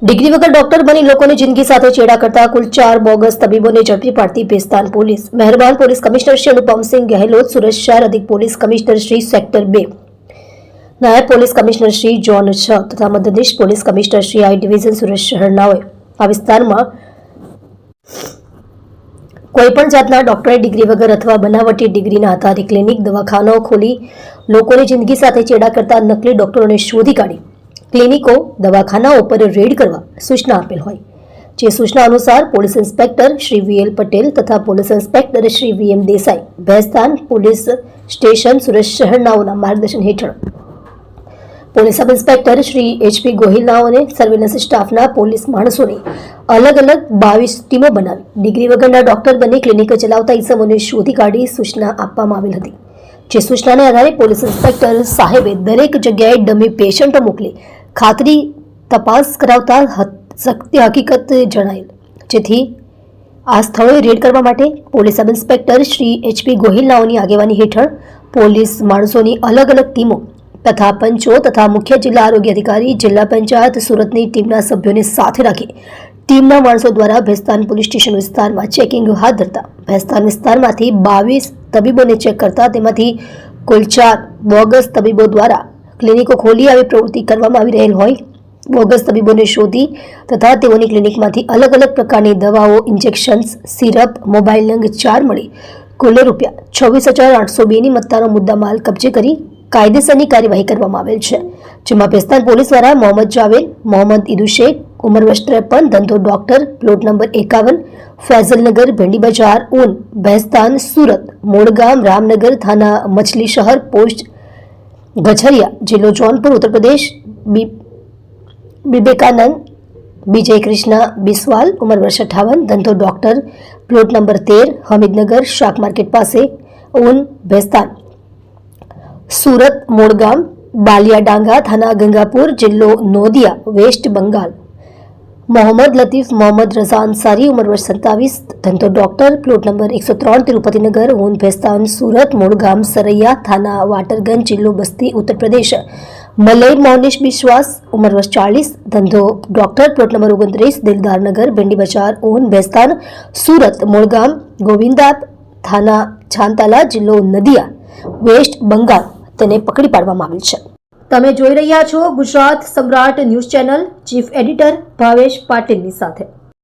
Degree વગર doctor બની લોકોની જિંદગી સાથે ચેડા કરતા કુલ 4 બોગસ તબીબોને ઝડપી પાડતી ભેસ્તાન પોલીસ. મહેરબાન પોલીસ કમિશનર શ્રી અનુપમસિંહ ગહેલોત, સુરત શહેર અધિક પોલીસ કમિશનર શ્રી સેક્ટર 2, નાયબ પોલીસ કમિશનર શ્રી ઝોન 6 તથા મદદનીશ police commissioner Shri I division Surat શહેરનાઓએ આ વિસ્તારમાં કોઈપણ જાતના ડોક્ટરી ડિગ્રી વગર અથવા બનાવટી ડિગ્રીના આધારે ક્લિનિક, દવાખાનાઓ ખોલી લોકોની જિંદગી સાથે ચેડા કરતા નકલી ડોક્ટરોને શોધી કાઢી ક્લિનિકો, દવાખાનાઓ પર રેડ કરવા સૂચના આપેલ હોય, જે સૂચના અનુસાર police inspector Shri VL Patel તથા police inspector Shri VM Desai, Bhestan police station Surat શહેરનાઓના માર્ગદર્શન હેઠળ police sub inspector Shri HP ગોહિલનાઓને સર્વેલન્સ સ્ટાફના પોલીસ માણસોને અલગ અલગ 22 ટીમો બનાવી ડિગ્રી વગરના ડોક્ટર બની ક્લિનિક ચલાવતા ઇસમોને શોધી કાઢી સૂચના આપવામાં આવેલ હતી. જે સૂચનાને આધારે પોલીસ ઇન્સ્પેક્ટર સાહેબે દરેક જગ્યાએ ડમી પેશન્ટો મોકલી ખાતરી તપાસ કરાવતા સત્ય હકીકત જણાયેલ, જેથી આ સ્થળોએ રેડ કરવા માટે police sub inspector Shri HP ગોહિલનાઓની આગેવાની હેઠળ પોલીસ માણસોની અલગ અલગ ટીમો તથા પંચો તથા મુખ્ય જિલ્લા આરોગ્ય અધિકારી, જિલ્લા પંચાયત સુરતની ટીમના સભ્યોને સાથે રાખી ટીમના માણસો દ્વારા ભેસ્તાન પોલીસ સ્ટેશન વિસ્તારમાં ચેકિંગ હાથ ધરતા ભેસ્તાન વિસ્તારમાંથી 22 તબીબોને ચેક કરતા તેમાંથી કુલ 4 બોગસ તબીબો દ્વારા ક્લિનિકો ખોલી આવી પ્રવૃત્તિ કરવામાં આવી રહેલ હોય બોગસ તબીબોને શોધી તથા તેઓની ક્લિનિકમાંથી અલગ અલગ પ્રકારની દવાઓ, ઇન્જેક્શન્સ, સિરપ, મોબાઈલ નંગ 4 મળી કુલ ₹26,802ની મત્તાનો મુદ્દામાલ કબજે કરી કાયદેસરની કાર્યવાહી કરવામાં આવેલ છે. જેમાં ભેસ્તાન પોલીસ દ્વારા મોહમ્મદ જાવેદ, મોહમ્મદ ઈદુ શેખ, ઉંમર વર્ષ 53, ધંધો ડોક્ટર, પ્લોટ નંબર 51, ફૈઝલનગર, ભેંડી બજાર, ઊન, ભેસ્તાન, સુરત, મોડગામ, રામનગર, થાના મછલી શહર, પોસ્ટ ગછરિયા, જિલ્લો જौनपुर, उत्तर प्रदेश, विवेकानंद विजय कृष्णा बिस्वाल, उमर वर्ष 58, धंधो डॉक्टर, प्लॉट नंबर 13, हमीदनगर, शाक मार्केट पासे, ऊन, भेस्तान, सूरत, मोड़गाम, बालिया डांगा, थाना गंगापुर, जिल्लो नोदिया, वेस्ट बंगाल. मोहम्मद लतीफ मोहम्मद रजा अंसारी, उमर वर्ष 27, धंधो डॉक्टर, प्लॉट नंबर 103, तिरुपति नगर, ऊन, भेस्तान, सूरत, मोड़गाम, सरैया, थाना वाटरगंज, जिल्लो बस्ती, उत्तर प्रदेश. मलय मोहनिश विश्वास, उमर वर्ष 40, धंधो डॉक्टर, प्लॉट नंबर 29, दिलदार नगर, भेंडी बजार, ऊन, भेस्तान, सूरत, मोड़गाम, गोविंदा, थाना छांताला, जिल्लो नदिया, वेस्ट બંગાળ તેને પકડી પાડવામાં આવેલ છે. તમે જોઈ રહ્યા છો ગુજરાત સમ્રાટ news channel, chief editor Bhavesh પાટીલની સાથે.